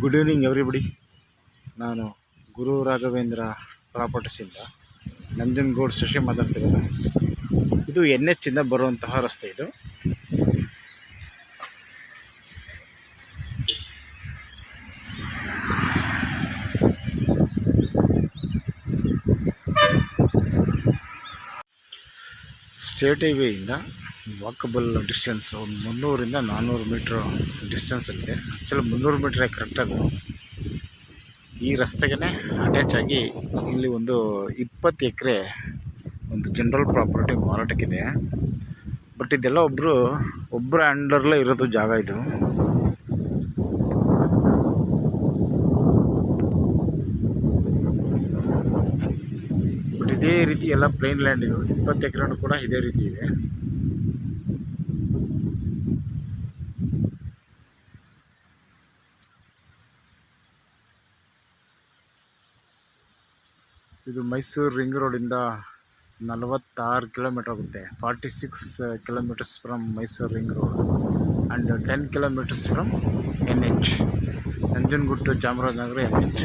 Good evening everybody. ನಾನು ಗುರು ರಾಘವೇಂದ್ರ ಪ್ರಾಪರ್ಟೀಸಿಂದ ನಂಜನಗೂಡು ಶಶಿ ಮಾತಾಡ್ತಿರೋದು. ಇದು NH ಇಂದ ಬರುವಂತಹ ರಸ್ತೆ. ಇದು ಸ್ಟೇಟ್ ಹೈವೇಯಿಂದ ವಾಕಬಲ್ ಡಿಸ್ಟೆನ್ಸ್ ಒಂದು 300ರಿಂದ 400 ಮೀಟ್ರ್ ಡಿಸ್ಟೆನ್ಸಲ್ಲಿದೆ. ಆ್ಯಕ್ಚುಲಿ 300 ಮೀಟ್ರೇ ಕರೆಕ್ಟಾಗಿ. ಈ ರಸ್ತೆಗೆ ಅಟ್ಯಾಚ್ ಆಗಿ ಇಲ್ಲಿ ಒಂದು 20 ಎಕರೆ ಒಂದು ಜನರಲ್ ಪ್ರಾಪರ್ಟಿ ಮಾರಾಟಕ್ಕಿದೆ. ಬಟ್ ಇದೆಲ್ಲ ಒಬ್ಬರ ಅಂಡರ್ಲೇ ಇರೋದು ಜಾಗ. ಇದು ಬಟ್ ಇದೇ ರೀತಿ ಎಲ್ಲ ಪ್ಲೇನ್ ಲ್ಯಾಂಡ್. ಇದು 20 ಎಕರೆನೂ ಕೂಡ ಇದೇ ರೀತಿ ಇದೆ. ಇದು ಮೈಸೂರು ರಿಂಗ್ ರೋಡಿಂದ 46 ಕಿಲೋಮೀಟರ್ ಆಗುತ್ತೆ. 46 kilometres from Mysuru ring road and 10 kilometres from NH. Nanjangud Chamarajanagar NH.